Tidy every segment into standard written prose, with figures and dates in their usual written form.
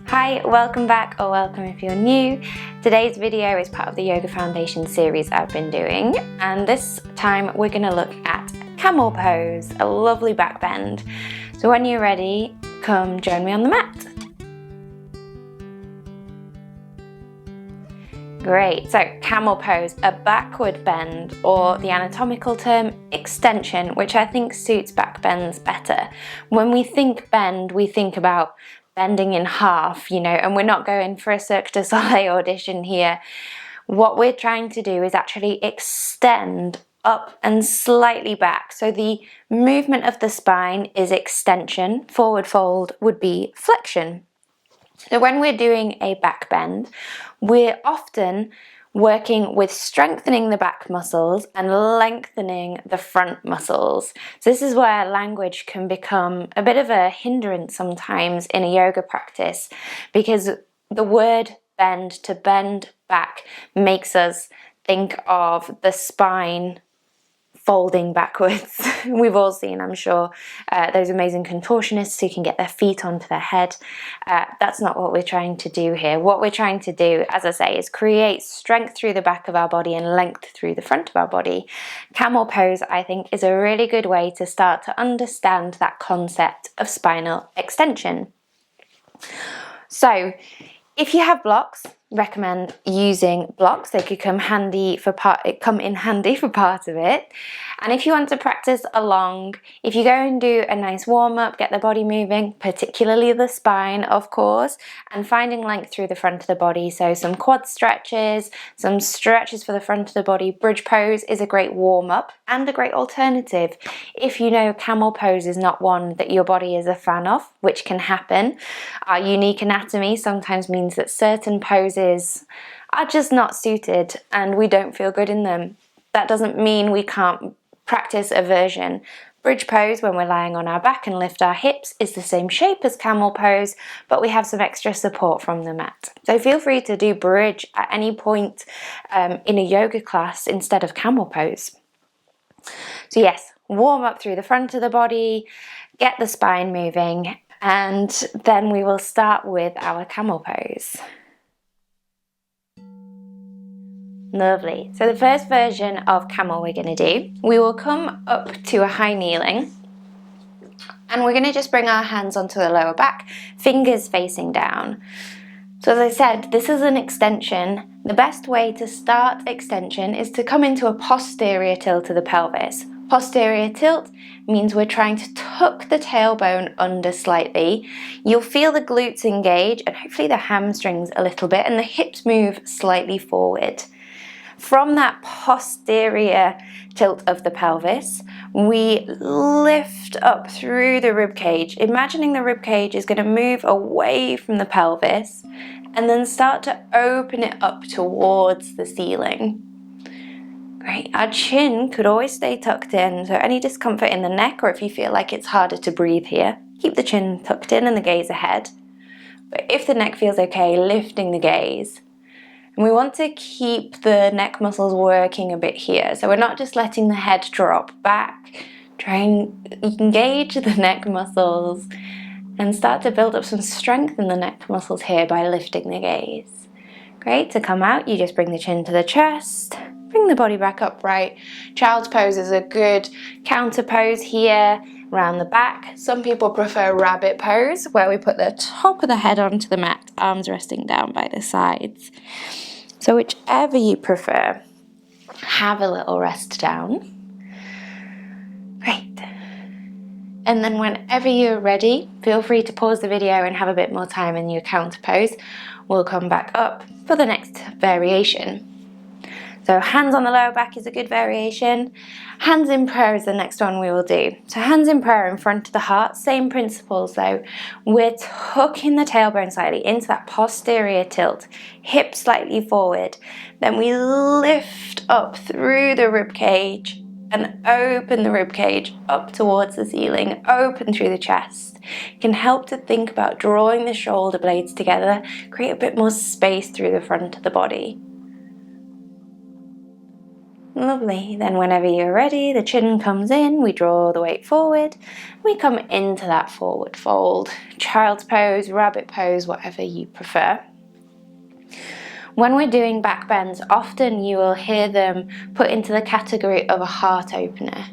Hi, welcome back, or welcome if you're new. Today's video is part of the Yoga Foundation series I've been doing, and this time we're going to look at camel pose, a lovely back bend. So when you're ready, come join me on the mat. Great, so camel pose, a backward bend, or the anatomical term extension, which I think suits back bends better. When we think bend, we think about bending in half, and we're not going for a Cirque du Soleil audition here. What we're trying to do is actually extend up and slightly back. So the movement of the spine is extension, forward fold would be flexion. So when we're doing a back bend, we're often working with strengthening the back muscles and lengthening the front muscles. So this is where language can become a bit of a hindrance sometimes in a yoga practice, because the word bend, to bend back, makes us think of the spine folding backwards. We've all seen, I'm sure, those amazing contortionists who can get their feet onto their head. That's not what we're trying to do here. What we're trying to do, as I say, is create strength through the back of our body and length through the front of our body. Camel pose, I think, is a really good way to start to understand that concept of spinal extension. So, if you have blocks, recommend using blocks. They could come in handy for part of it. And if you want to practice along, if you go and do a nice warm-up, get the body moving, particularly the spine, of course, and finding length through the front of the body. So some quad stretches, some stretches for the front of the body. Bridge pose is a great warm-up and a great alternative. If you know camel pose is not one that your body is a fan of, which can happen. Our unique anatomy sometimes means that certain poses are just not suited and we don't feel good in them. That doesn't mean we can't practice a version. Bridge pose, when we're lying on our back and lift our hips, is the same shape as camel pose, but we have some extra support from the mat. So feel free to do bridge at any point in a yoga class instead of camel pose. So yes, warm up through the front of the body, get the spine moving, and then we will start with our camel pose. Lovely. So the first version of camel we're going to do, we will come up to a high kneeling, and we're going to just bring our hands onto the lower back, fingers facing down. So as I said, this is an extension. The best way to start extension is to come into a posterior tilt of the pelvis. Posterior tilt means we're trying to tuck the tailbone under slightly. You'll feel the glutes engage and hopefully the hamstrings a little bit, and the hips move slightly forward. From that posterior tilt of the pelvis, we lift up through the rib cage, imagining the rib cage is going to move away from the pelvis and then start to open it up towards the ceiling. Great. Our chin could always stay tucked in, so any discomfort in the neck, or if you feel like it's harder to breathe here, keep the chin tucked in and the gaze ahead. But if the neck feels okay, lifting the gaze. And we want to keep the neck muscles working a bit here. So we're not just letting the head drop back. Try and engage the neck muscles and start to build up some strength in the neck muscles here by lifting the gaze. Great. To come out, you just bring the chin to the chest. Bring the body back upright. Child's pose is a good counter pose here around the back. Some people prefer rabbit pose, where we put the top of the head onto the mat, arms resting down by the sides. So whichever you prefer, have a little rest down. Great. And then whenever you're ready, feel free to pause the video and have a bit more time in your counter pose. We'll come back up for the next variation. So hands on the lower back is a good variation. Hands in prayer is the next one we will do. So hands in prayer in front of the heart, same principles though. We're tucking the tailbone slightly into that posterior tilt, hips slightly forward. Then we lift up through the rib cage and open the rib cage up towards the ceiling, open through the chest. It can help to think about drawing the shoulder blades together, create a bit more space through the front of the body. Lovely. Then whenever you're ready, the chin comes in, we draw the weight forward, we come into that forward fold. Child's pose, rabbit pose, whatever you prefer. When we're doing back bends, often you will hear them put into the category of a heart opener,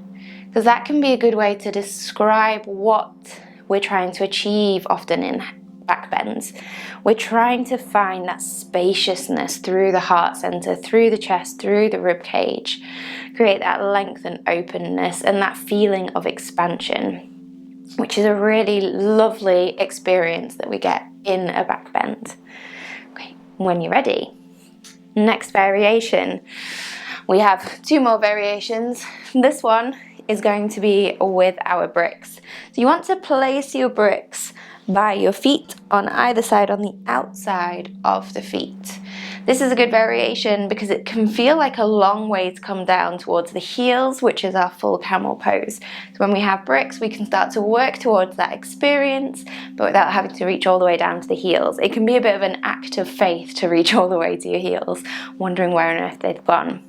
because that can be a good way to describe what we're trying to achieve often in back bends. We're trying to find that spaciousness through the heart center, through the chest, through the rib cage, create that length and openness and that feeling of expansion, which is a really lovely experience that we get in a back bend. Okay, when you're ready, next variation. We have 2 more variations. This one is going to be with our bricks. So you want to place your bricks by your feet on either side, on the outside of the feet. This is a good variation because it can feel like a long way to come down towards the heels, which is our full camel pose. So when we have bricks, we can start to work towards that experience, but without having to reach all the way down to the heels. It can be a bit of an act of faith to reach all the way to your heels, wondering where on earth they've gone.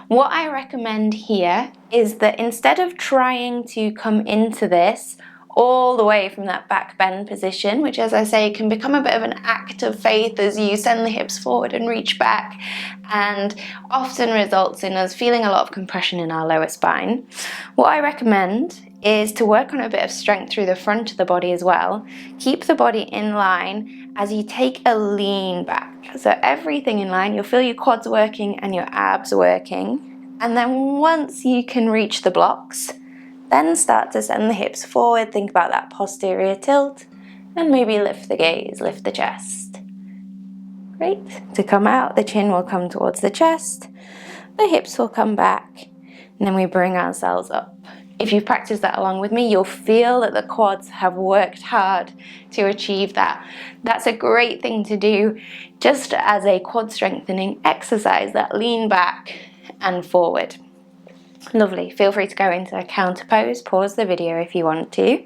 What I recommend here is that instead of trying to come into this all the way from that back bend position, which, as I say, can become a bit of an act of faith as you send the hips forward and reach back, and often results in us feeling a lot of compression in our lower spine. What I recommend is to work on a bit of strength through the front of the body as well. Keep the body in line as you take a lean back. So everything in line, you'll feel your quads working and your abs working. And then once you can reach the blocks, then start to send the hips forward, think about that posterior tilt, and maybe lift the gaze, lift the chest. Great. To come out, the chin will come towards the chest, the hips will come back, and then we bring ourselves up. If you've practiced that along with me, you'll feel that the quads have worked hard to achieve that. That's a great thing to do just as a quad strengthening exercise, that lean back and forward. Lovely. Feel free to go into a counter pose, pause the video if you want to.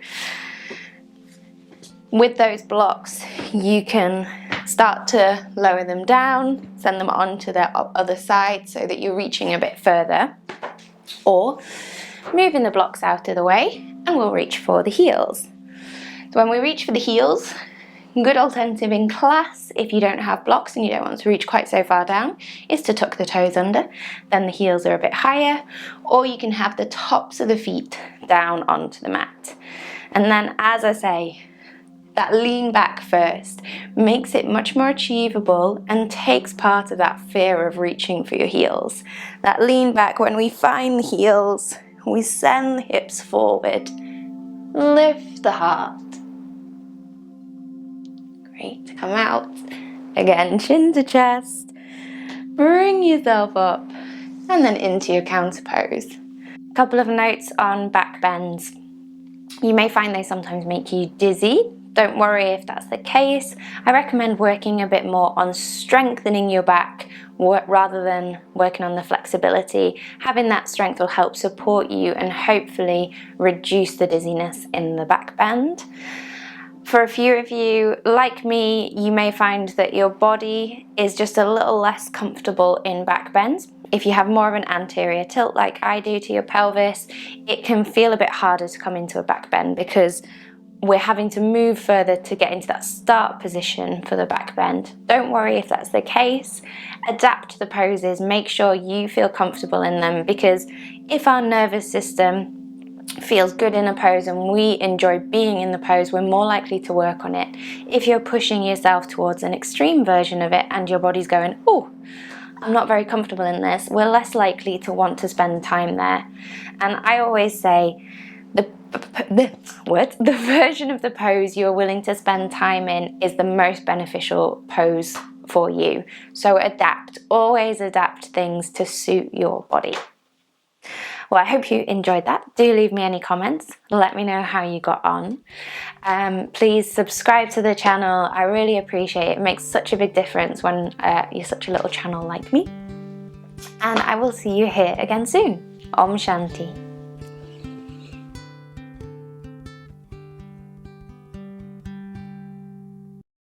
With those blocks, you can start to lower them down, send them onto the other side so that you're reaching a bit further, or moving the blocks out of the way and we'll reach for the heels. So when we reach for the heels, good alternative in class, if you don't have blocks and you don't want to reach quite so far down, is to tuck the toes under, then the heels are a bit higher, or you can have the tops of the feet down onto the mat. And then, as I say, that lean back first makes it much more achievable and takes part of that fear of reaching for your heels. That lean back, when we find the heels, we send the hips forward, lift the heart. Great, come out. Again, chin to chest, bring yourself up, and then into your counter pose. A couple of notes on back bends. You may find they sometimes make you dizzy. Don't worry if that's the case. I recommend working a bit more on strengthening your back rather than working on the flexibility. Having that strength will help support you and hopefully reduce the dizziness in the back bend. For a few of you, like me, you may find that your body is just a little less comfortable in back bends. If you have more of an anterior tilt like I do to your pelvis, it can feel a bit harder to come into a back bend because we're having to move further to get into that start position for the back bend. Don't worry if that's the case. Adapt the poses, make sure you feel comfortable in them, because if our nervous system feels good in a pose and we enjoy being in the pose, we're more likely to work on it. If you're pushing yourself towards an extreme version of it and your body's going, oh, I'm not very comfortable in this, we're less likely to want to spend time there. And I always say, the version of the pose you're willing to spend time in is the most beneficial pose for you. So adapt, always adapt things to suit your body. Well, I hope you enjoyed that. Do leave me any comments. Let me know how you got on. Please subscribe to the channel. I really appreciate it. It makes such a big difference when you're such a little channel like me. And I will see you here again soon. Om Shanti.